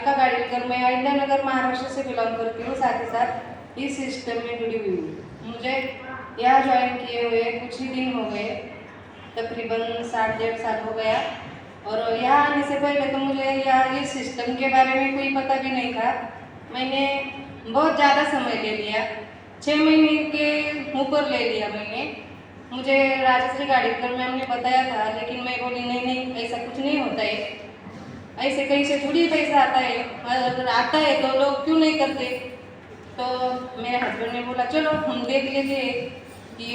अलका गाड़ीकर, मैं अहिल्यानगर महाराष्ट्र से बिलोंग करती हूँ, साथ ही साथ इस सिस्टम में जुड़ी हुई हूँ। मुझे यहाँ ज्वाइन किए हुए कुछ ही दिन हो गए, तकरीबन 60-1.5 साल हो गया। और यहाँ आने से पहले तो मुझे यहाँ इस सिस्टम के बारे में कोई पता भी नहीं था। मैंने बहुत ज़्यादा समय ले लिया, 6 महीने के ऊपर ले लिया मैंने। मुझे राजश्री गाड़ीकर मैम ने बताया था, लेकिन मैं बोली नहीं ऐसा कुछ नहीं होता है, ऐसे कहीं से थोड़ी पैसा आता है, अगर आता है तो लोग क्यों नहीं करते। तो मेरे हस्बैंड ने बोला चलो हम देख लेते कि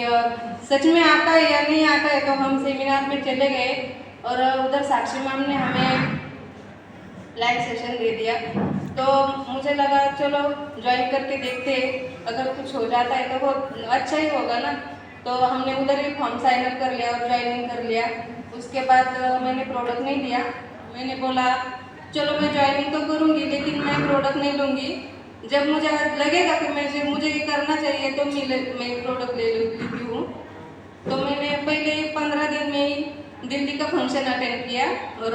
सच में आता है या नहीं आता है। तो हम सेमिनार में चले गए और उधर साक्षी मैम ने हमें लाइव सेशन दे दिया। तो मुझे लगा चलो ज्वाइन करके देखते, अगर कुछ हो जाता है तो बहुत अच्छा ही होगा ना। तो हमने उधर भी फॉर्म साइन अप कर लिया और ज्वाइनिंग कर लिया। उसके बाद मैंने प्रोडक्ट नहीं लिया, मैंने बोला चलो मैं ज्वाइनिंग तो करूँगी लेकिन मैं प्रोडक्ट नहीं लूँगी। जब मुझे लगेगा कि मुझे ये करना चाहिए तो मैं प्रोडक्ट ले लेती हूँ। तो मैंने पहले 15 दिन में ही दिल्ली का फंक्शन अटेंड किया और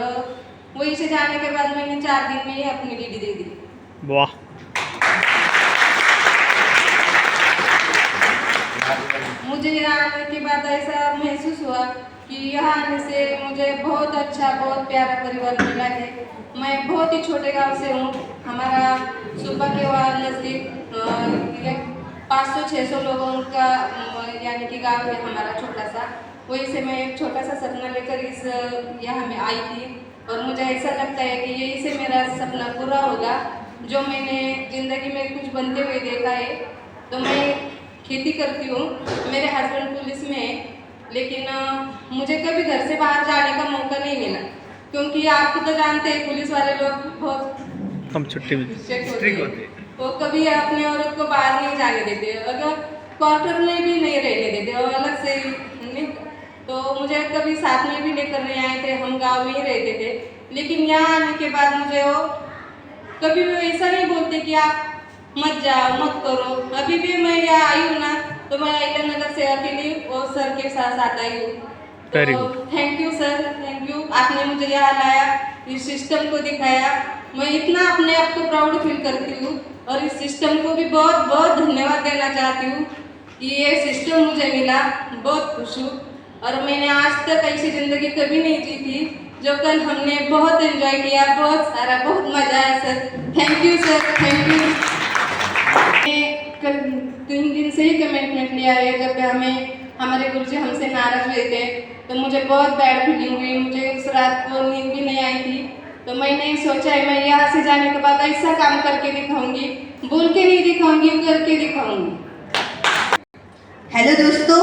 वहीं से जाने के बाद मैंने 4 दिन में ही अपनी डीडी दे दी। वाह। मुझे यहाँ आने के बाद ऐसा महसूस हुआ कि यहाँ आने से मुझे बहुत अच्छा, बहुत प्यारा परिवार मिला है। मैं बहुत ही छोटे गांव से हूँ, हमारा सुबह के वहाँ नज़दीक 500-600 लोगों का यानी कि गांव है हमारा छोटा सा। वहीं से मैं एक छोटा सा सपना लेकर इस यहाँ में आई थी और मुझे ऐसा लगता है कि यही से मेरा सपना पूरा होगा जो मैंने ज़िंदगी में कुछ बनते हुए देखा है। तो मैं खेती करती हूँ, मेरे हस्बैंड पुलिस में है, लेकिन मुझे कभी घर से बाहर जाने का मौका नहीं मिला, क्योंकि आपको तो जानते हैं पुलिस वाले लोग बहुत कम छुट्टी स्ट्रिक्ट होते हैं। वो कभी अपने औरत को बाहर नहीं जाने देते, अगर क्वार्टर में भी नहीं रहने देते, वो अलग से नहीं। तो मुझे कभी साथ में भी लेकर नहीं आए थे, हम गाँव में ही रहते थे। लेकिन यहाँ आने के बाद मुझे वो कभी भी ऐसा नहीं बोलते कि आप मत जाओ, मत करो। अभी भी मैं यहाँ आई हूँ ना, तो मैं अहिल्यानगर से अकेली और सर के साथ आई हूँ। तो thank you sir, thank you, आपने मुझे यहाँ लाया, इस सिस्टम को दिखाया। मैं इतना अपने आप को प्राउड फील करती हूँ और इस सिस्टम को भी बहुत बहुत धन्यवाद देना चाहती हूँ कि ये सिस्टम मुझे मिला। बहुत खुश हूँ और मैंने आज तक ऐसी ज़िंदगी कभी नहीं जी थी जो कल हमने बहुत एंजॉय किया, बहुत सारा, बहुत मज़ा आया sir. Thank you sir, thank you. कल 3 दिन से ही कमिटमेंट लिया है। जब हमें हमारे गुरुजी हमसे नाराज हुए थे तो मुझे बहुत बैड फीलिंग हुई, मुझे उस रात को नींद भी नहीं आई थी। तो मैंने सोचा है मैं यहाँ से जाने के बाद ऐसा काम करके दिखाऊंगी, बोल के नहीं दिखाऊंगी, करके दिखाऊंगी। हेलो दोस्तों,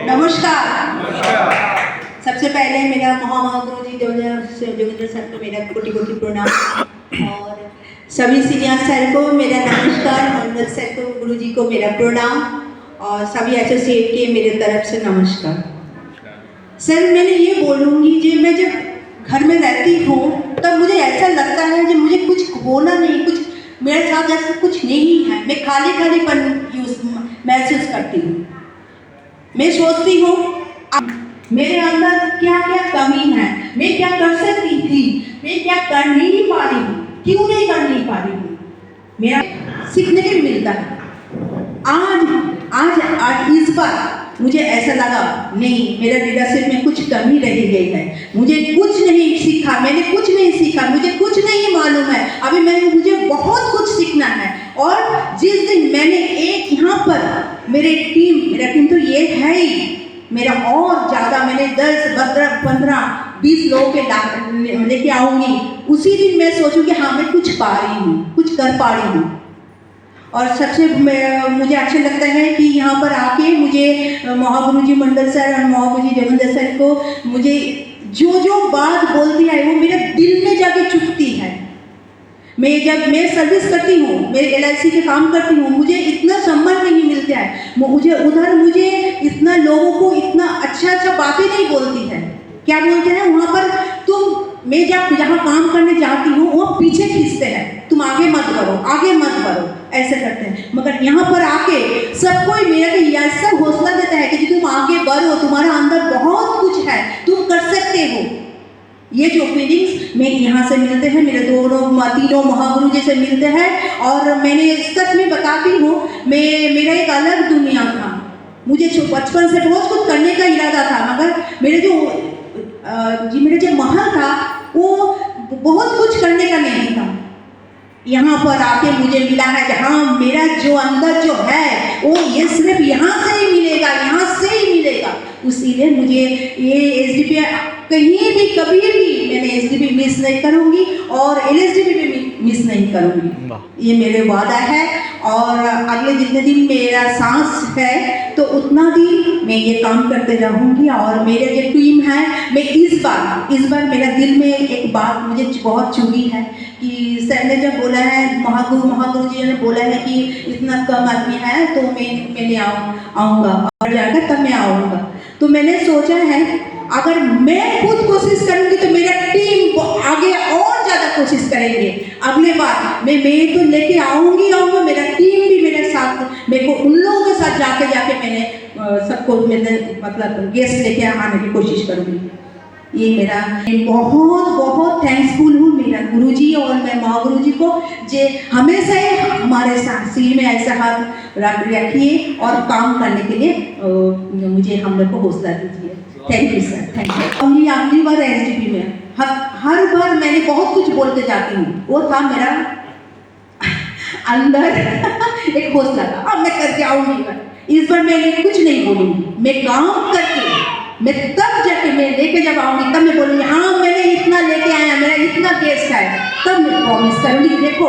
नमस्कार। सबसे पहले मेरा महागुरु जी जोगिंदर सर को मेरा कोटि कोटि प्रणाम और सभी सीनियर सर को मेरा नमस्कार, मंडल सर को, गुरु जी को मेरा प्रणाम और सभी एसोसिएट के मेरे तरफ से नमस्कार। सर मैंने ये बोलूँगी जी, मैं जब घर में रहती हूँ तब मुझे ऐसा लगता है कि मुझे कुछ होना नहीं, कुछ मेरे साथ ऐसा कुछ नहीं है, मैं खाली खालीपन महसूस करती हूँ। मैं सोचती हूँ मेरे अंदर क्या क्या कमी है, मैं क्या कर सकती थी, मैं क्या कर नहीं पा रही हूँ, क्यों नहीं कर नहीं पा रही हूँ। मेरा सीखने को मिलता है। आज इस बार मुझे ऐसा लगा नहीं, मेरा लीडरशिप में कुछ कमी रह गई है, मुझे कुछ नहीं सीखा, मैंने कुछ नहीं सीखा, मुझे कुछ नहीं मालूम है, अभी मुझे बहुत कुछ सीखना है। और जिस दिन मैंने एक यहाँ पर मेरा टीम तो ये है ही, मेरा और ज़्यादा मैंने 10, 15, 20 लोगों के लेके आऊँगी, उसी दिन मैं सोचूँगी हाँ मैं कुछ पा रही हूँ, कुछ कर पा रही हूँ। और सबसे मुझे अच्छा लगता है कि यहाँ पर आके मुझे महागुरु जी मंडल सर और महागुरु जी जोगिंदर सर को मुझे जो बात बोलती है वो मेरे दिल में जाके चुभती है। जब मैं सर्विस करती हूँ, मैं LIC के काम करती हूँ, मुझे इतना सम्मान नहीं मिलता है, मुझे इतना लोगों को इतना अच्छा बातें नहीं बोलती है। क्या बोलते हैं वहाँ पर, मैं जब जहाँ काम करने जाती हूँ वो पीछे खींचते हैं, तुम आगे मत बढ़ो, ऐसे करते हैं। मगर यहाँ पर आके सबको मेरा ऐसा हौसला देता है कि तुम आगे बढ़ो, तुम्हारा अंदर बहुत कुछ है, तुम कर सकते हो। ये जो फीलिंग्स में यहाँ से मिलते हैं, मेरे तीनों महागुरु जी से मिलते हैं। और मैंने सच में बताती हूँ, मेरा एक अलग दुनिया था। मुझे बचपन से बहुत कुछ करने का इरादा था, मगर मेरे जो महल था वो बहुत कुछ करने का नहीं था। यहाँ पर आके मुझे मिला है कि हाँ, मेरा जो अंदर जो है वो ये सिर्फ यहाँ से ही मिलेगा, यहाँ से ही मिलेगा। इसीलिए मुझे ये एसडीपी कहीं भी कभी भी मैंने एसडीपी मिस नहीं करूँगी और एलएसडीपी भी मिस नहीं करूँगी। ये मेरे वादा है। और अगले जितने दिन मेरा सांस है तो उतना दिन मैं ये काम करते रहूँगी। और मेरे जो टीम है, मैं इस बार मेरा दिल में एक बात मुझे बहुत चुभी है कि सर ने जब बोला है, महागुरु जी ने बोला है कि इतना कम आदमी है तो मैं आऊँगा और जाकर तब मैं आऊँगा। तो मैंने सोचा है अगर मैं खुद कोशिश करूँगी तो मेरा टीम आगे और ज़्यादा कोशिश करेंगे। अगले बार मैं तो लेके आऊँगा, मेरा टीम भी मेरे साथ, मेरे को उन लोगों के साथ जाके मैंने सबको मतलब गेस्ट लेके आने की कोशिश करूँगी। ये मेरा बहुत थैंक्सफुल हूँ मेरा गुरुजी और मैं महागुरु जी को, जे हमेशा ही हमारे साथ सिर में ऐसा हाथ रखिए और काम करने के लिए मुझे हम लोग को हौसला दीजिए। Thank you sir, thank you. ये आखिरी बार एसडीपी में हर बार मैंने बहुत कुछ बोलते जाती हूँ, वो था मेरा अंदर एक हौसला था। अब मैं करके आऊँगी, इस बार मैं कुछ नहीं बोलूँगी, मैं काम करके मैं तब जाके मैं लेके जब आऊँगी तब मैं बोलूँगी हाँ मैंने इतना लेके आया, मेरा इतना गेस्ट है, तब मैं प्रॉमिस करूँगी। देखो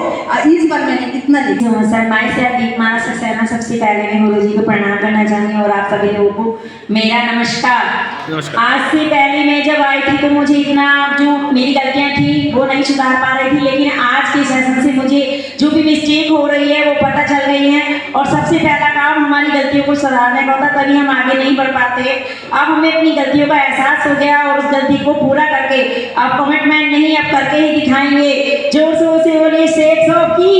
इस बार मैंने इतना लेके आया। सर माई से दीपमाला सक्सेना, सबसे पहले मैं गुरु जी को प्रणाम करना चाहूँगी और आप सभी लोगों को मेरा नमस्कार। आज से पहले मैं जब आई थी तो मुझे इतना जो मेरी गलतियाँ थी वो नहीं सुधार पा रही थी, लेकिन आज के सेशन से मुझे जो भी मिस्टेक हो रही है वो पता चल गई है। और सबसे पहला काम हमारी गलतियों को सुधारने का होता, तभी हम आगे नहीं बढ़ पाते। अब हमें अपनी गलतियों का एहसास हो गया और उस गलती को पूरा करके अब कमिटमेंट नहीं, अब करके ही दिखाएंगे। जोर शोर से बोलिए शेख साहब की।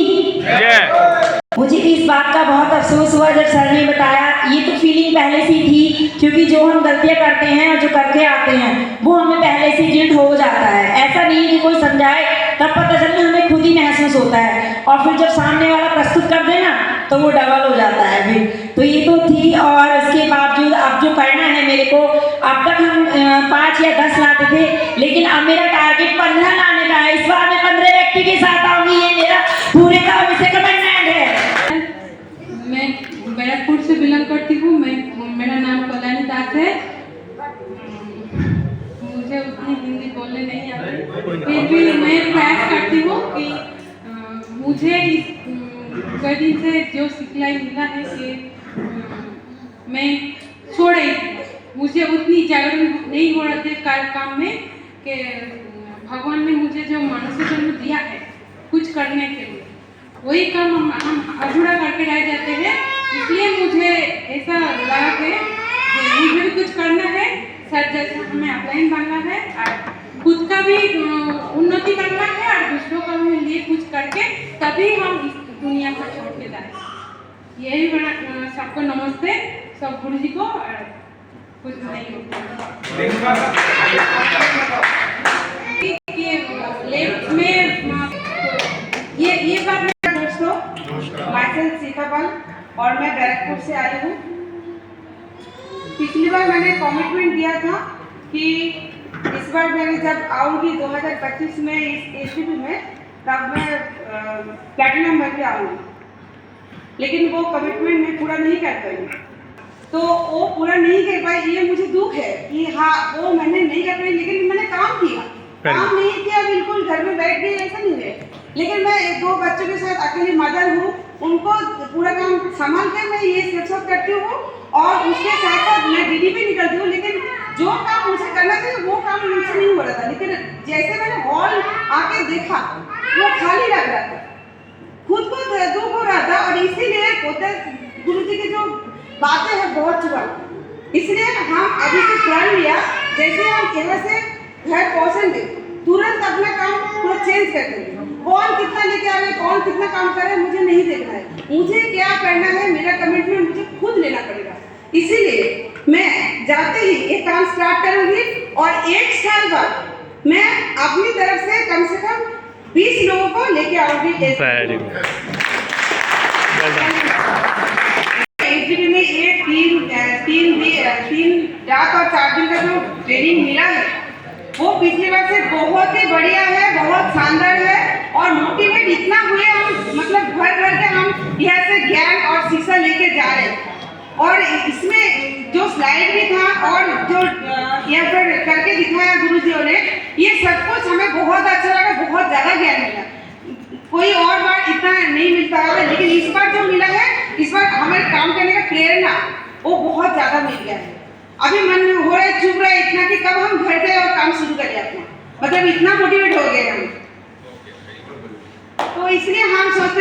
मुझे इस बात का बहुत अफसोस हुआ जब सर ने बताया, ये तो फीलिंग पहले से थी, क्योंकि जो हम गलतियां करते हैं और जो करके आते हैं वो हमें पहले से गिल्ट हो जाता है। ऐसा नहीं कि कोई समझाए तब पता चलता, हमें खुद ही महसूस होता है और फिर जब सामने वाला प्रस्तुत कर देना तो वो डबल हो जाता है फिर। तो ये तो थी। और इसके बावजूद अब जो करना है मेरे को, अब तक हम 5 या 10 लाते थे, लेकिन अब मेरा टारगेट 15 लाने का है। इस बार मैं 15 व्यक्ति के साथ आऊंगी, ये मेरा पूरे का से कमिटमेंट है। मैं बैरकपुर से बिलोंग करती हूँ। मेरा नाम कल्याणी दास है। मुझे उतनी हिंदी बोलने नहीं आती, फिर भी मैं प्रयास करती हूँ कि मुझे इस कई दिन से जो सिखलाई मिला है कि मैं छोड़ रही थी, मुझे उतनी जागरण नहीं हो रहा था काम में कि भगवान ने मुझे जो मनुष्य जन्म दिया है कुछ करने के लिए, वही काम हम अधूरा करके रह जाते हैं। इसलिए मुझे ऐसा लगा कि मुझे भी कुछ करना है, सर जैसा हमें अपलाइन बनना है और खुद का भी उन्नति करना है और दूसरों का भी लिए कुछ करके तभी हम इस दुनिया को छोड़ के जाए। यही बड़ा सबको नमस्ते, सब गुरु जी को। कुछ नहीं लेफ्ट में ये बात मैं दोस्तों माइसेल्फ सीतापाल और मैं बैरकपुर से आई हूँ। पिछली बार मैंने कमिटमेंट दिया था कि इस बार मैंने जब आऊँगी 2025 में इस एसडीपी में, तब मैं प्लैटिनम में भी आऊँगी, लेकिन वो कमिटमेंट मैं पूरा नहीं कर पाई। तो वो पूरा नहीं कर पाई, ये मुझे दुख है कि हाँ वो मैंने नहीं कर पाई, लेकिन मैंने काम किया। काम नहीं किया बिल्कुल घर में बैठ गई ऐसा नहीं है, लेकिन मैं 2 बच्चों के साथ अकेली मदर हूँ, उनको पूरा काम संभाल के मैं ये सब करती हूँ और उसके साथ साथ मैं दीदी भी निकलती हूँ। लेकिन जो काम मुझे करना चाहिए वो काम मुझसे नहीं हो रहा था, लेकिन जैसे मैंने हॉल आके देखा वो खाली लग रहा था, खुद को दुख हो रहा था। और इसीलिए गुरु जी की जो बातें हैं बहुत चुका, इसलिए हम अभी से प्लान लिया, जैसे हम यहाँ से घर पहुँचेंगे तुरंत अपना काम पूरा चेंज कर देंगे। कौन कितना लेके आ रहे, कौन कितना काम कर रहे हैं मुझे नहीं देखना है, मुझे क्या करना है, मेरा कमिटमेंट मुझे खुद लेना पड़ेगा। इसीलिए मैं जाते ही एक काम स्टार्ट करूंगी और 1 साल बाद मैं अपनी तरफ से कम 20 लोगों को लेके आऊंगी। Very good, well done. SDP में ये 3 रात और 4 दिन का जो ट्रेनिंग मिला है वो पिछली बार से बहुत ही बढ़िया है, बहुत शानदार है और मोटिवेट इतना हुए हम, मतलब भर भर के हम यहाँ से ज्ञान और शिक्षा लेके जा रहे हैं। और इसमें जो स्लाइड भी था और जो यहाँ पर करके दिखाया गुरुजियों ने, ये सब कुछ हमें बहुत अच्छा लगा, बहुत ज़्यादा ज्ञान मिला। कोई और बार इतना नहीं मिलता है, लेकिन इस बार जो मिला है, इस बार हमें काम करने का प्रेरणा वो बहुत ज़्यादा मिल गया है। अभी मन हो रहा है, चुभ रहा है इतना कि कब हम घर जाए और काम शुरू करें अपना, मतलब इतना मोटिवेट हो गए हम। तो इसलिए हम सोचते हैं